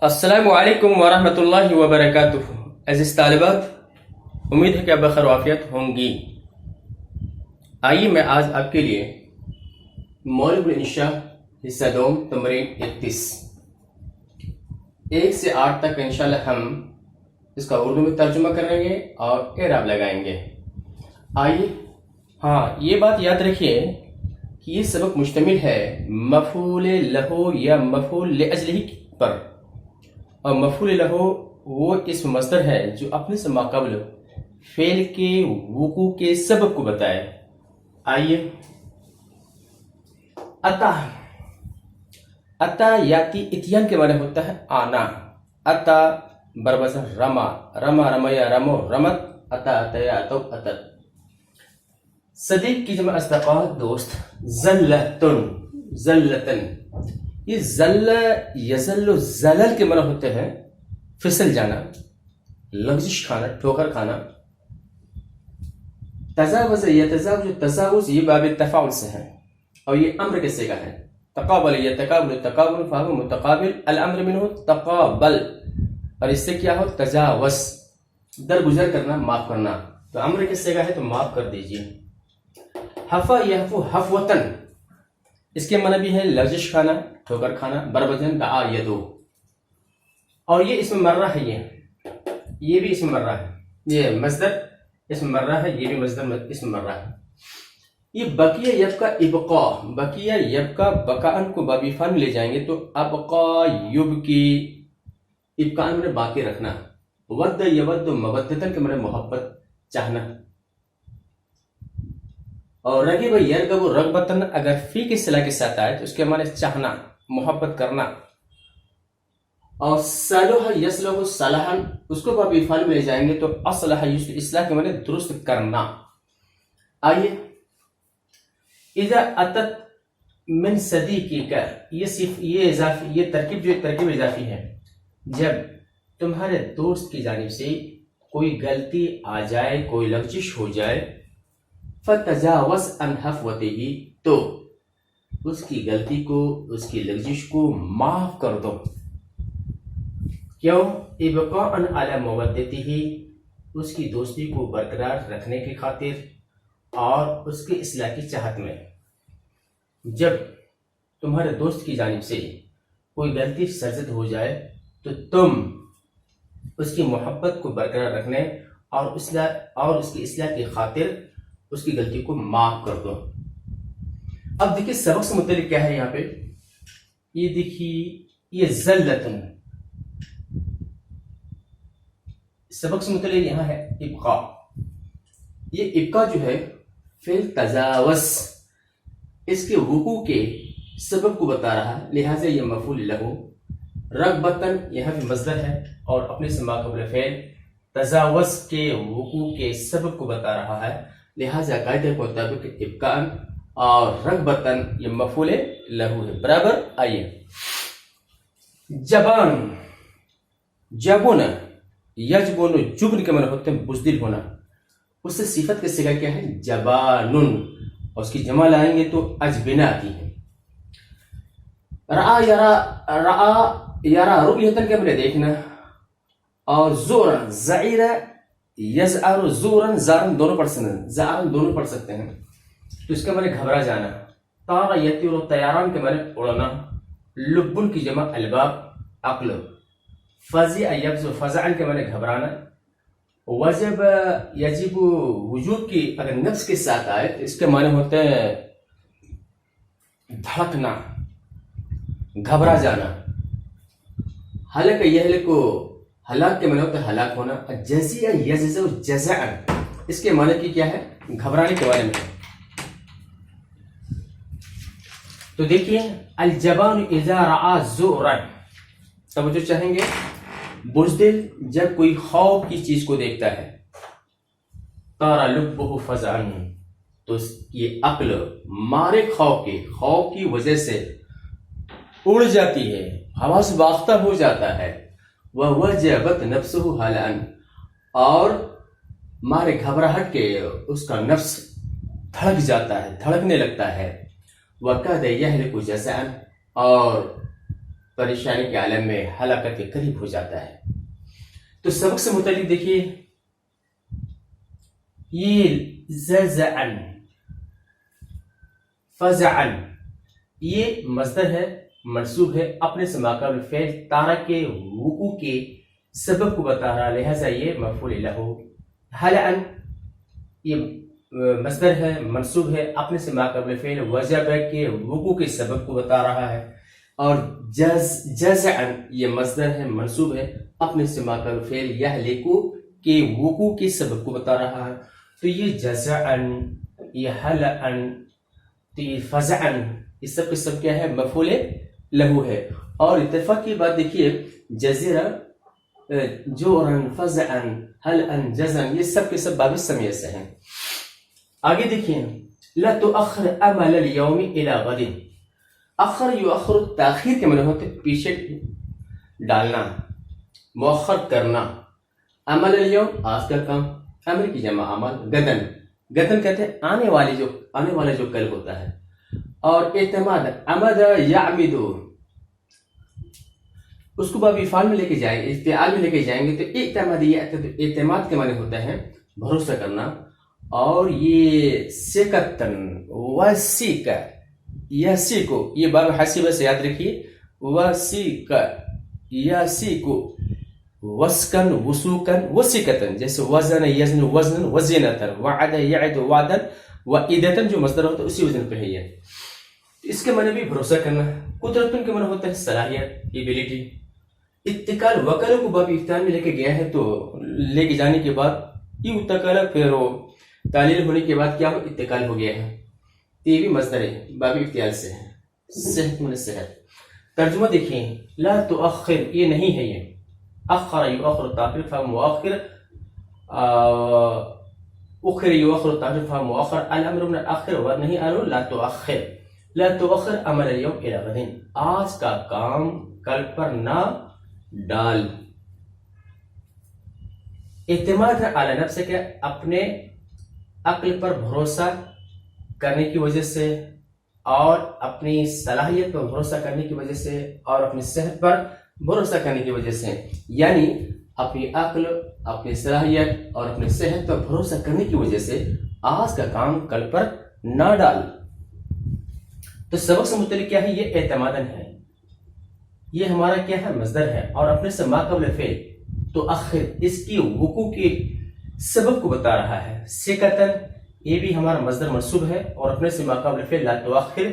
السلام علیکم ورحمۃ اللہ وبرکاتہ۔ عزیز طالبات، امید ہے کہ آپ بخیر وعافیت ہوں گی۔ آئیے میں آج آپ کے لیے مولب الانشاء حصہ دوم تمرین 31 1 سے 8 تک انشاءاللہ ہم اس کا اردو میں ترجمہ کریں گے اور اعراب لگائیں گے۔ آئیے، یہ بات یاد رکھیے کہ یہ سبق مشتمل ہے مفعول لہو یا مفعول لاجلہ پر، اور مفعول لہو وہ اسم مصدر ہے جو اپنے سے ماقبل فعل کے وقوع کے سبب کو بتائے۔ آئیے، اتا یاتی اتیان کے معنی ہوتا ہے آنا۔ اتا بربزن رما، رما رمیا رمو رمت، اتا اتیا اتو اتت۔ صدیق کی جمع اصدقاء دوست، زلتن زلتن۔ یہ زل یزل و زلل کے معنی ہوتے ہیں پھسل جانا، لغزش کھانا، ٹھوکر کھانا۔ تجاوز یتجاوز، تجاوز یہ باب تفاعل سے ہے اور یہ امر کے صیغہ ہے۔ تقابل یتقابل تقابل فهو متقابل، الامر منه تقابل، اور اس سے کیا ہو؟ تجاوز، درگزر کرنا، معاف کرنا۔ تو امر کے صیغہ ہے تو معاف کر دیجیے۔ حفا یحفو حفوتن، اس کے معنی بھی ہے لغزش کھانا، ٹھوکر کھانا۔ بربجن دعا یدو، اور یہ اسم مرہ ہے، یہ بھی اسم مرہ ہے، یہ مصدر اسم مرہ ہے، یہ بھی مصدر اسم مرہ ہے۔ یہ بقیہ یبقا ابقا، بقیہ یبقا بقاءن کو بابی فعل میں لے جائیں گے تو ابقا یبکی، ابقاءن میں باقی رکھنا۔ ود یود مودتن کے معنی محبت چاہنا، اور رغب یرغب رغبتن اگر فی کی صلہ کے ساتھ آئے تو اس کے معنی چاہنا، محبت کرنا۔ اور صلح یصلح صلاحا، اس کو بابی فعل میں لے جائیں گے تو اصلح یصلح، اصلاح کے معنی درست کرنا۔ آئیے، اذا اتت من صدیقک، یہ اضافی، یہ ترکیب جو ترکیب اضافی ہے، جب تمہارے دوست کی جانب سے کوئی غلطی آ جائے، کوئی لغزش ہو جائے، فتجاوز عن حفوتہ، تو اس کی غلطی کو، اس کی لغزش کو معاف کر دو۔ کیوں؟ ابقاء علی مودتہ، اس کی دوستی کو برقرار رکھنے کی خاطر اور اس کی اصلاح کی چاہت میں۔ جب تمہارے دوست کی جانب سے کوئی غلطی سرزد ہو جائے تو تم اس کی محبت کو برقرار رکھنے اور اس کی اصلاح کی خاطر اس کی غلطی کو معاف کر دو۔ اب دیکھیے سبق سے متعلق کیا ہے یہاں پہ، یہ دیکھیے، یہ زلتن، سبق سے متعلق یہاں ہے ابقاء۔ یہ ابقاء جو ہے فعل تجاوز، اس کے وقوع کے سبب کو بتا رہا ہے، لہٰذا یہ مفعول لہو۔ رغبتن یہاں بھی مصدر ہے اور اپنے سے ماقبل فعل تجاوز کے وقوع کے سبب کو بتا رہا ہے، لہٰذا قاعدے کے مطابق ابقاء اور رغبتن یہ مفعول لہو ہے برابر۔ آئیے، جبان، جبن یجبن، جبن کے معنی ہوتے ہیں بزدل ہونا، اس سے صفت کا صیغہ کیا ہے؟ جبانن، اور اس کی جمع لائیں گے تو اجبنہ آتی ہے۔ رعا یرا رؤیتن کے معنی دیکھنا، اور زورن زعیر یزعر زورن زارن دونوں پڑھ سکتے ہیں تو اس کا معنی گھبرا جانا۔ طار یطیر طیران کے معنی اڑنا۔ لبن کی جمع الباب، عقل۔ فزع یفزع فزعن کے معنی گھبرانا۔ وجب یجب وجوب کی اگر نفس کے ساتھ آئے تو اس کے معنی ہوتے ہیں دھڑکنا، گھبرا جانا۔ ہلک یہلک، ہلاک کے معنی ہوتا ہے ہلاک ہونا۔ جزع یجزع جزعا، اس کے معنی کی کیا ہے؟ گھبرانے کے بارے میں۔ تو دیکھیے، الجبان اذا رعا زورا، توجہ چاہیں گے، بزدل جب کوئی خوف کی چیز کو دیکھتا ہے۔ طار لبہ فزعا، تو یہ عقل مارے خوف کی وجہ سے اڑ جاتی ہے، حواس باختہ ہو جاتا ہے۔ وَوَجَبَتْ نَفْسُهُ هَلَعًا، اور مارے گھبراہٹ کے اس کا نفس دھڑک جاتا ہے، دھڑکنے لگتا ہے۔ وَقَدَ يَهْلِكُ جَزَعًا، اور پریشانی کے عالم میں ہلاکت کے قریب ہو جاتا ہے۔ تو سبق سے متعلق دیکھیے، یہ ززعن فزعن یہ مصدر ہے، منصوب ہے، اپنے سے ماقبل فعل تارا کے وقوع کے سبب کو بتا رہا، لہذا یہ مفعول لہ۔ ہلعن یہ مصدر ہے، منصوب ہے، اپنے سے ماقبل فعل وجب کے وقوع کے سبب کو بتا رہا ہے، اور جزعن یہ مصدر ہے، منصوب ہے، اپنے سے ماقبل فعل یہلکو کے وقوع کے سبب کو بتا رہا ہے۔ تو یہ جزعن، یہ ہلعن، تو یہ فزعن، یہ سب کے سب کیا ہے؟ مفعول لہو ہے۔ اور اتفاق کی بات دیکھیے، جزیرہ، جورن، فزعن، ہلعن، جزعن، یہ سب کے سب باب سمیع سے ہیں۔ آگے دیکھیں، لا تؤخر عمل اليوم الى غد۔ اخر یؤخر تاخیر کے معنی ہوتے پیچھے ڈالنا، مؤخر کرنا۔ عمل اليوم آج کا کام، عمل کی جمع عمل، غدن، غدن کہتے ہیں آنے والا جو کل ہوتا ہے۔ اور اعتماد، عمد یعمد، اس کو باب افعال میں لے کے جائیں گے، افتعال میں لے کے جائیں گے تو اعتماد کے معنی ہوتا ہے بھروسہ کرنا۔ اور یہ سکتن وسیک، یسیکو، یہ باب حسیبہ سے یاد رکھیے، وسیک یسیکو، وسکن وسوکن وسیکتن، جیسے وزن یزن وزن وزینتن، وعد یعد وعدن، وعیدتن جو مصدر ہوتا ہے اسی وزن پہ ہے یہ۔ اس کے معنی بھی بھروسہ کرنا۔ قدرتن کے معنی ہوتا ہے صلاحیت، ایبیلٹی۔ اتکال، وکل کو باب افتعال میں لے کے گیا ہے تو لے کے جانے کے بعد یہ اتکال، پھر وہ تعلیل ہونے کے بعد کیا ہو؟ اتکال ہو گیا ہے۔ یہ بھی مصدر ہے، باب افتعال سے ہے، صحت من صحت۔ ترجمہ دیکھیں، لا تؤخر، یہ نہیں ہے، یہ اخر یؤخر تاخیر فهم مؤخر، اخر یؤخر تاخیر فهم مؤخر، الامر من الاخر و نہیں الو لا تؤخر، لا تؤخر عمل اليوم الى غد، آج کا کام کل پر نہ ڈال۔ اعتماد علی نفس کے اپنے عقل پر بھروسہ کرنے کی وجہ سے، اور اپنی صلاحیت پر بھروسہ کرنے کی وجہ سے، اور اپنی صحت پر بھروسہ کرنے کی وجہ سے، یعنی اپنی عقل، اپنی صلاحیت اور اپنی صحت پر بھروسہ کرنے کی وجہ سے آج کا کام کل پر نہ ڈال۔ تو سبق سے متعلق کیا ہے؟ یہ اعتمادن ہے، یہ ہمارا کیا ہے؟ مصدر ہے، اور اپنے سے ما قبل فعل تو اخر، اس کی وقوع کے سبب کو بتا رہا ہے۔ سکتن، یہ بھی ہمارا مصدر منصوب ہے، اور اپنے سے ما قبل فعل لا تؤخر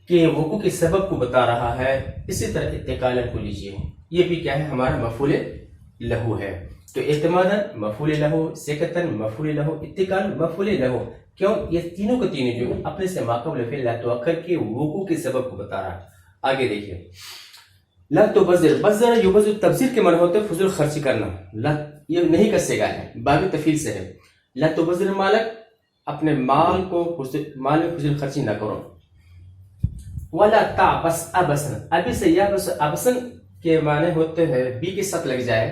کے وقوع کے سبب کو بتا رہا ہے۔ اسی طرح اتکالن کو لیجئے، یہ بھی کیا ہے؟ ہمارا مفعول لہو ہے۔ تو اعتمادن مفعول لہو، سکتن مفعول لہو، اتکال مفعول لہو۔ کیوں؟ یہ تینوں کے تینوں جو اپنے سے ما قبل فعل لا تؤخر کے وقوع کے سبب کو بتا رہا ہے۔ آگے دیکھیے، لا تبذر، بذر یبذر، تبذیر کے معنی ہوتے فضول خرچی کرنا، لا یہ نہیں کسے گا ہے، باب تفعیل سے ہے۔ لا تبذر مالک، اپنے مال میں فضول خرچی نہ کرو۔ ولا تعبس ابسن، ابی سے یابس ابسن کے معنی ہوتے ہیں بی کے ساتھ لگ جائے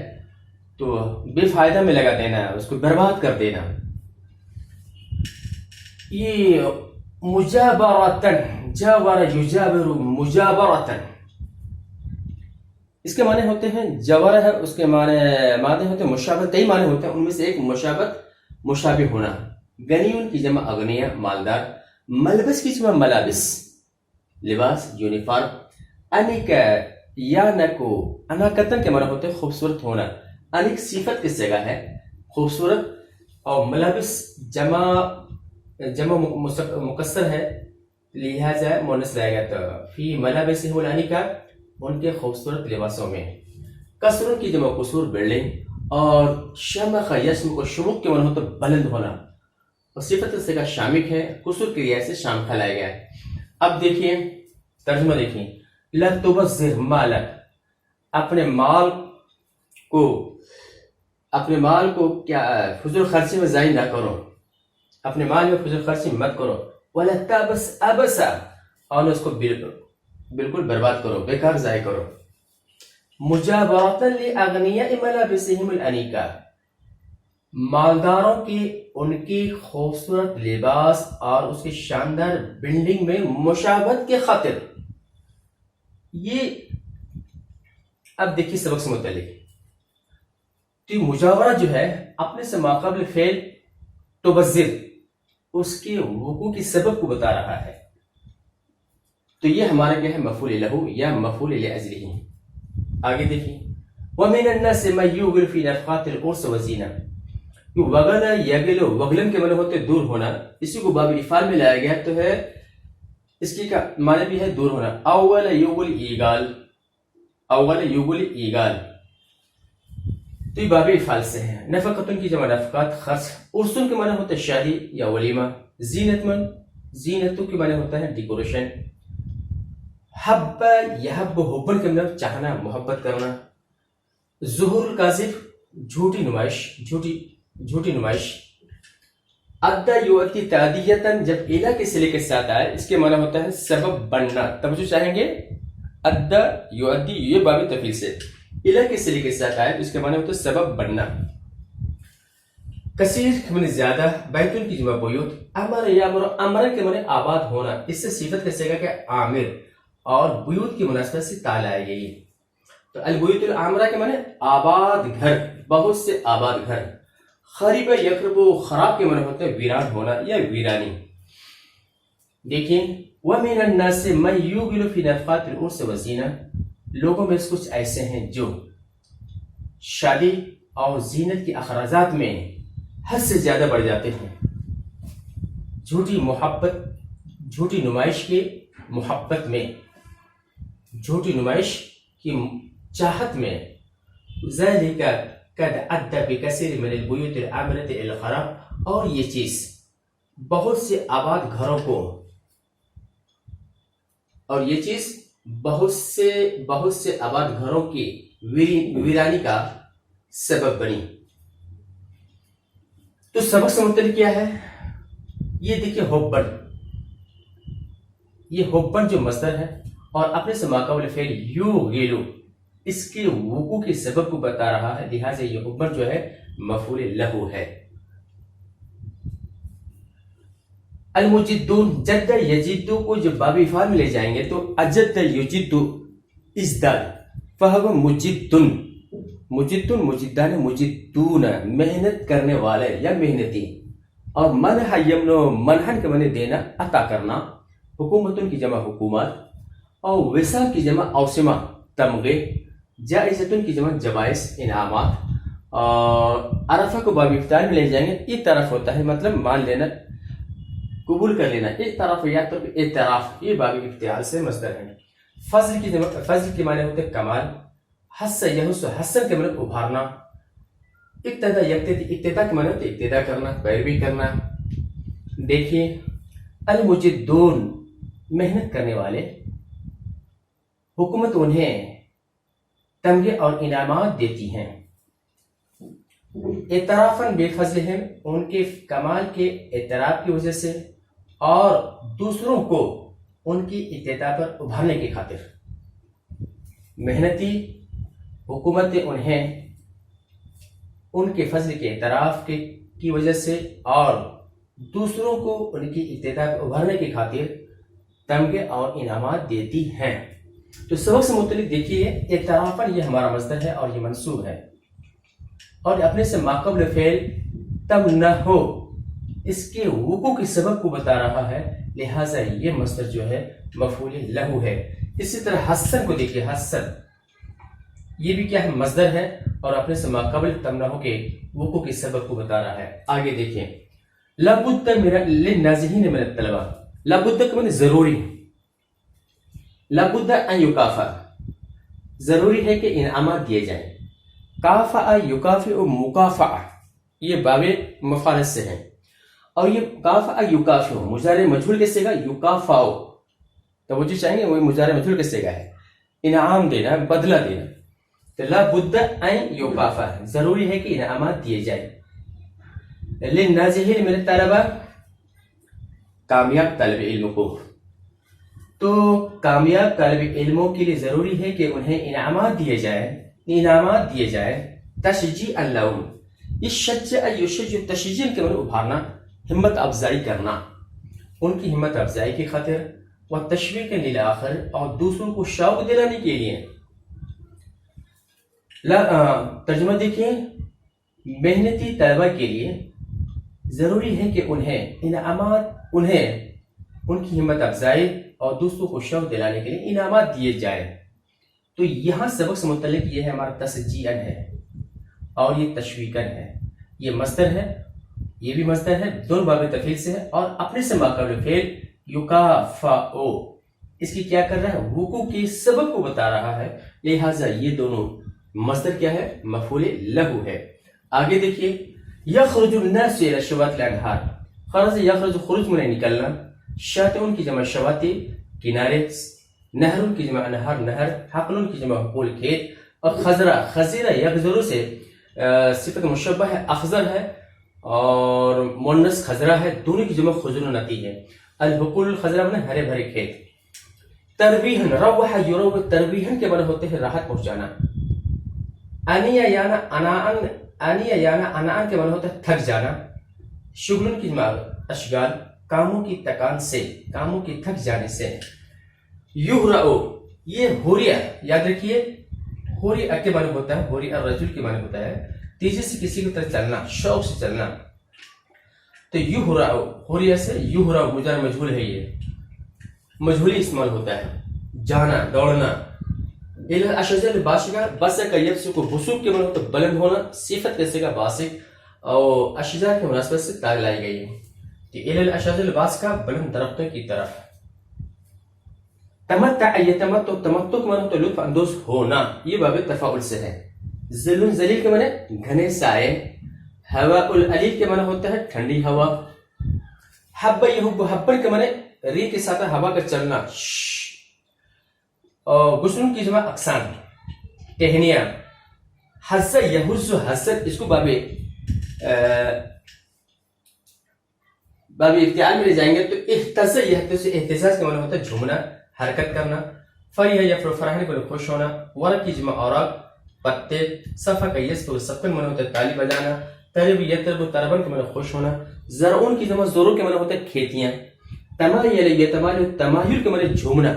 تو بے فائدہ میں لگا دینا، اس کو برباد کر دینا۔ یہ مجابرتن، جاور یجابر مجابرتن، اس کے معنی ہوتے ہیں جور ہے، اس کے معنی ہوتے ہیں مشابہت، کئی معنی ہوتے ہیں، ان میں سے ایک مشابہت، مشابہ ہونا۔ غنیون کی جمع اغنیہ، مالدار۔ ملبس کی جمع ملابس، لباس، یونیفارم۔ انک یا نکو، اناکتن کے معنی ہوتے ہیں خوبصورت ہونا۔ انک صفت کی صیغہ ہے، خوبصورت، اور ملابس جمع مکسر ہے، لہذا مؤنث رہے گا، تو فی ملابسہم الانکا، ان کے خوبصورت لباسوں میں۔ کسر کی جمع قصور، بلڈنگ۔ اور شمخ یشمخ، شمخ کے معنی ہوتا ہے بلند ہونا، اور صفت سے کا شامخ ہے، قصور کی رعایت سے شامخ لایا گیا ہے۔ اب دیکھیے ترجمہ دیکھیں، لا تبذر مالک، اپنے مال کو کیا فضول خرچی میں ضائع نہ کرو، اپنے مال میں فضول خرچی مت کرو۔ ولا تبس ابسا، اور اس کو بالکل برباد کرو، بیکار ضائع کرو۔ مجابرتن لاغنیاء ملابسہم الانیکا، مالداروں کی ان کی خوبصورت لباس اور اس کی شاندار بلڈنگ میں مشابہت کے خاطر۔ یہ اب دیکھیے سبق سے متعلق تو مجاورہ جو ہے اپنے سے ماقبل فعل تبذر اس کے وقوع کی سبب کو بتا رہا ہے. تو یہ ہمارا کیا ہے مفعول لہو یا مفعول لاجلہ. آگے دیکھیے ومن الناس من یغل فی نفقات العرس وزینہ. وغل یغل وغلن کے معنی ہوتے دور ہونا, اسی کو باب افعال میں لایا گیا تو ہے اس کی کا معنی بھی ہے دور ہونا. اول یغل ایغال, اول یغل ایغال تو یہ باب افعال سے ہے. نفقتن کی جمع نفقات خرچ, عرسن کے معنی ہوتا ہے شادی یا ولیمہ. زینت من زینتو کے معنی ہوتا ہے ڈیکوریشن. حب یحب حبن کے معنی چاہنا محبت کرنا. ظہور الکاذب جھوٹی نمائش, جھوٹی نمائش. ادا یؤتی تعدیتاً جب الا کے صلے کے ساتھ آئے اس کے معنی ہوتا ہے سبب بننا. توجہ چاہیں گے ادا یؤدی یہ باب تفعیل سے الا کے صلے کے ساتھ آئے تو اس کے معنی ہوتا ہے سبب بننا. کثیر من زیادہ, بیتن کی جمع بیوت. امر یامر, امر کے معنی آباد ہونا, اس سے صفت کا صیغہ کہ عامر اور بیوت کی مناسبت سے تال آئے گئی. تو البیوت العامرہ کے معنی آباد گھر, بہت سے آباد گھر. خریب یخرب, خراب کے معنی ہوتا ہے ویران ہونا یا ویرانی. دیکھیں ومن الناس من یغل فی نفقات العرس وزینہ, لوگوں میں کچھ ایسے ہیں جو شادی اور زینت کے اخراجات میں حد سے زیادہ بڑھ جاتے ہیں. جھوٹی محبت, جھوٹی نمائش کی محبت میں, جھوٹی نمائش کی چاہت میں. ذالک قد ادى بکثیر من البیوت العامرة الى الخراب, اور یہ چیز بہت سے آباد گھروں کو, اور یہ چیز بہت سے آباد گھروں کی ویرانی کا سبب بنی. تو سبق سے متعلق کیا ہے یہ دیکھیں حبن, یہ حبن جو مصدر ہے اور اپنے سے ماقبل فعل یغل اس کے وقوع کے سبب کو بتا رہا ہے, لہٰذا یہ حبن جو ہے مفعول لہو ہے. المجدون, جد یجد کو جب باب افعال میں لے جائیں گے تو اجد یجد ازداد فہو مجدن, مجدن مجدان مجدون محنت کرنے والے یا محنتی. اور منح یمنو, منحن کے معنی دینا عطا کرنا. حکومتن کی جمع حکومت, اور وصال کی جمع اوسمہ تمغے. جائزتن کی جمع جوائز انعامات. اور عرفہ کو باب افتار میں لے جائیں گے, یہ طرف ہوتا ہے مطلب مان لینا, قبول کر لینا. اعتراف یا تو اعتراف, یہ باب افتعال سے مصدر ہے. فضل کی جمع, فضل کے معنی ہوتے کمال. حس یحس, حسن کے معنی ابھارنا. ابتدا یقتدی, ابتدا کے معنی ہوتے ابتدا کرنا, پیروی کرنا. دیکھیے المجدون محنت کرنے والے, حکومت انہیں تمغے اور انعامات دیتی ہیں. اعترافاً بے فضلہم, ان کے کمال کے اعتراف کی وجہ سے, اور دوسروں کو ان کی ابتدا پر ابھارنے کی خاطر. محنتی حکومت انہیں ان کے فضل کے اعتراف کی وجہ سے اور دوسروں کو ان کی ابتدا پر ابھارنے کی خاطر تمغے اور انعامات دیتی ہیں. تو سبق سے متعلق دیکھیے اعترافاً یہ ہمارا مصدر ہے اور یہ منصوب ہے, اور اپنے سے ماقبل فعل تمنحو اس کے وقوع کے سبب کو بتا رہا ہے, لہٰذا یہ مصدر جو ہے مفعول لہو ہے. اسی طرح حسن کو دیکھیے, حسن یہ بھی کیا ہے مصدر ہے اور اپنے سے ماقبل تمنحو کے وقوع کے سبب کو بتا رہا ہے. آگے دیکھیں لابد للنازحین من الطلبہ, لابد کا معنی ضروری, لابد ان یکافأ ضروری ہے کہ انعامات دیے جائیں. کافأ یکافئ مکافأہ, یہ باب مفعول سے ہے, اور یہ کافأ یکافئ مضارع مجہول کے صیغہ یکافأ, توجہ چاہیں گے وہ مضارع مجہول کے صیغہ ہے, انعام دینا, بدلہ دینا. تو لابد ان یکافأ ضروری ہے کہ انعامات دیے جائیں. للنازحین من الطلبہ کامیاب طالب علم کو, تو کامیاب طالب علموں کے لیے ضروری ہے کہ انہیں انعامات دیے جائیں, انعامات دیے جائیں. تشجیع لهم, یہ شجع یشجع تشجیع کے معنی ابھارنا, ہمت افزائی کرنا, ان کی ہمت افزائی کی خاطر. و تشویق للآخر, اور دوسروں کو شوق دلانے کے لیے. ترجمہ دیکھیے، محنتی طلبہ کے لیے ضروری ہے کہ انہیں ان کی ہمت افزائی اور دوسروں کو شوق دلانے کے لیے انعامات دیے جائیں۔ تو یہاں سبق سے متعلق یہ ہے ہمارا تشجیعاً ہے اور یہ تشویقاً ہے، یہ مصدر ہے، یہ بھی مصدر ہے، دونوں باب تفعیل سے ہے، اور اپنے سے ماقبل فعل یکافئ اس کی کیا کر رہا ہے، وقوع کے سبب کو بتا رہا ہے، لہٰذا یہ دونوں مصدر کیا ہے، مفعول لہ ہے۔ آگے دیکھیے، یخرج الناس الی الشواطئ الانہار، خرج یخرج خروج میں نکلنا، شاطئ کی جمع شواطئ کنارے، نہر کی جمع انہار نہر، حقل کی جمع حقول کھیت، اور خزرہ یخزر سے صفت مشبہ ہے، اخضر ہے، اور مؤنث خزرہ ہے، دونوں کی جمع خضر نتی ہے۔ الحقول الخضرہ میں ہرے بھرے کھیت۔ ترویحاً روح یروح، ترویحاً کے معنی ہوتے ہیں راحت پہنچانا۔ انیا یانا اناان، انیا یانا اناان کے معنی ہوتا ہے تھک جانا۔ شغل کی جمع اشغال، کاموں کی تکان سے، کاموں کی تھک جانے سے۔ یہرأ، یہ ہوریہ یاد رکھیے، ہوریہ کے معنی ہوتا ہے، ہوریہ الرجل کے معنی ہوتا ہے تیزی سے کسی کی طرف چلنا، شوق سے چلنا۔ تو یہرأ، ہوریہ سے یہرأ مجرد مجہول ہے، یہ مجہولی استعمال ہوتا ہے، جانا، دوڑنا۔ الی الاشجار باسقہ، بسق یبسق، بسوق کے معنی ہوتا ہے بلند ہونا، صفت کیسے کا باسق، اور اشجار کے مناسبت سے تاگ لائی گئی ہے۔ تو الی الاشجار باسقہ، بلند درختوں کی طرف۔ تمتع یتمتع، تمتع کے معنی ہوتا ہے لطف اندوز ہونا، یہ باب تفاعل سے ہے۔ ظل ذلیل کے معنی گھنے سائے۔ ہوا العلیل کے معنی ہوتا ہے ٹھنڈی ہوا۔ حب یحب، حبن کے معنی ری کے ساتھ ہوا کا چلنا۔ اور غصن کی جمع اقسام، ٹہنیاں۔ حز یحز حزت، اس کو باب افتعال میں لے جائیں گے تو اہتز یہتز، اہتزاز کا معنی ہوتا ہے جھومنا، حرکت کرنا۔ فریح یفرح، فرحان کو خوش ہونا۔ ورق کی جمع اوراق، پتے۔ صفق یسفق، صفقن معنی ہوتا ہے تالی بجانا۔ ترب یترب، تربن کے معنی خوش ہونا۔ زرعون کی جمع زرع کے معنی ہوتا ہے کھیتیاں۔ تمایل یتمایل، تمایل کے معنی جھومنا۔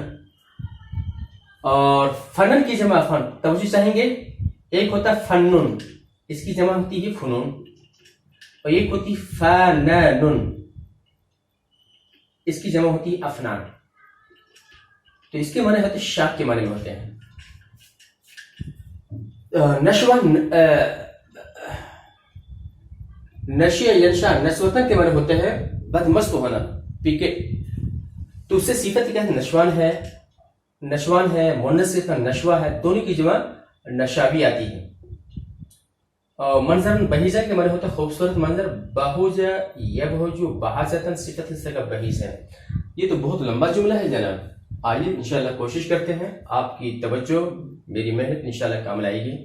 اور فنن کی جمع فن، توجہ چاہیں گے، ایک ہوتا ہے فنن، اس کی جمع ہوتی ہے فنون، اور ایک ہوتی فنن، اس کی جمع ہوتی ہے افنان۔ تو اس کے معنی ہوتے ہیں شاخ کے معنی میں ہوتے ہیں۔ نشیہ ینشا، نسوتن کے معنی ہوتے ہیں بدمست ہونا، پیکے۔ تو اس سے صفت کیا ہے، نشوان ہے، نشوان ہے، مؤنث کا نشوہ ہے، دونوں کی جمع نشابی آتی ہے۔ اور منظر بہیجہ کے معنی ہوتا ہے خوبصورت منظر۔ بہوجہ یبہجو، بہاجتن صفت حصہ کا بہیج ہے۔ یہ تو بہت لمبا جملہ ہے جناب، آئیے انشاءاللہ کوشش کرتے ہیں، آپ کی توجہ میری محنت انشاءاللہ کام لائے گی۔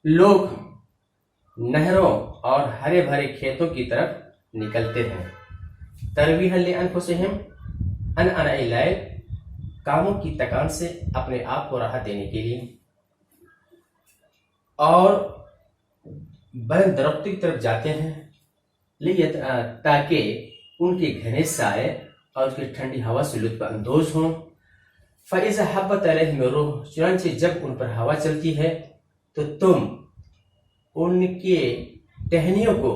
لوگ نہروں اور ہرے بھرے کھیتوں کی طرف نکلتے ہیں۔ ترویحا لانفسہم، اناء اللیل، کاموں کی تکان سے اپنے آپ کو راحت دینے کے لیے، اور بلند درختوں کی طرف جاتے ہیں، تاکہ ان کے گھنے سائے اور اس کی ٹھنڈی ہوا سے لطف اندوز ہوں۔ فَإِذَا حَبَّتْ عَلَيْهِمُ الرُّوحُ، چنانچہ جب ان پر ہوا چلتی ہے تو تم ان کے ٹہنیوں کو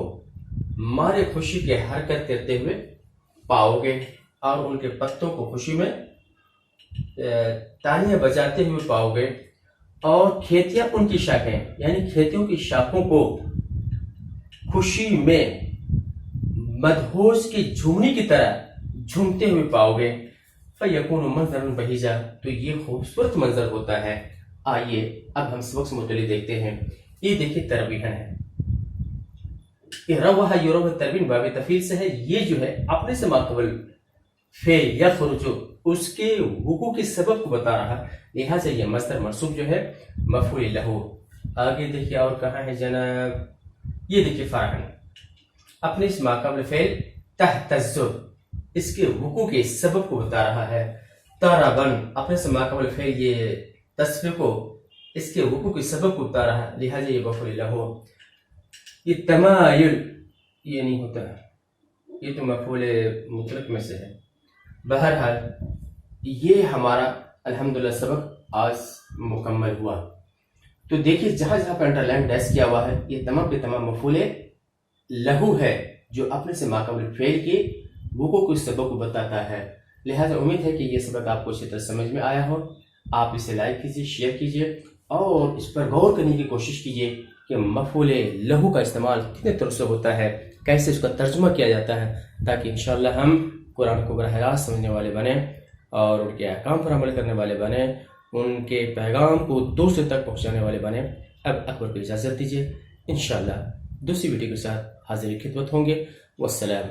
مارے خوشی کے حرکت کرتے ہوئے پاؤ گے، اور ان کے پتوں کو خوشی میں تالیاں بجاتے ہوئے پاؤ گے، اور کھیتیاں ان کی شاخیں، یعنی کھیتیوں کی شاخوں کو خوشی میں مدہوش کی جھومنی کی طرح جھومتے ہوئے پاؤ گے۔ فَيَكُونُ مَنظَرًا بَهِيجًا، تو یہ خوبصورت منظر ہوتا ہے۔ آئیے اب ہم سبق سے متعلق دیکھتے ہیں۔ یہ دیکھیں ترویحاً ہے، یہ روح یروح، ترویحاً باب تفعیل سے ہے، یہ جو ہے اپنے سے ماقبل فعل یخرج، اس کے وقوع کے سبب کو بتا رہا، لہٰذا یہ مصدر منصوب جو ہے مفعول لہ۔ آگے دیکھیے اور کہاں ہے جناب، یہ دیکھیے فرحاً، اپنے سے ماقبل فعل تہتز، اس کے وقوع کے سبب کو بتا رہا ہے۔ طرباً، اپنے سے ماقبل فعل یہ تصفیہ کو، اس کے وقوع کے سبب کو بتا رہا، لہٰذا یہ مفعول لہ۔ یہ تمایل یہ نہیں ہوتا، یہ تو مفعول مطلق میں سے ہے۔ بہرحال یہ ہمارا الحمدللہ سبق آج مکمل ہوا۔ تو دیکھیے جہاں جہاں پہ انڈر لائن ڈیش کیا ہوا ہے یہ تمام کے تمام مفعول لہو ہے جو اپنے سے ماقبل فعل کے وقوع کو سبب کو بتاتا ہے. لہٰذا امید ہے کہ یہ سبق آپ کو اچھی طرح سمجھ میں آیا ہو. آپ اسے لائک کیجیے، شیئر کیجیے اور اس پر غور کرنے کی کوشش کیجیے کہ مفعول لہو کا استعمال کتنے طرح سے ہوتا ہے، کیسے اس کا ترجمہ کیا جاتا ہے، تاکہ انشاءاللہ ہم قرآن کو براہ راست سمجھنے والے بنیں اور ان کے احکام پر عمل کرنے والے بنیں، ان کے پیغام کو دوسرے تک پہنچانے والے بنیں. اب اکبر کو اجازت دیجیے، انشاءاللہ دوسری ویڈیو کے ساتھ حاضر خدمت ہوں گے. والسلام.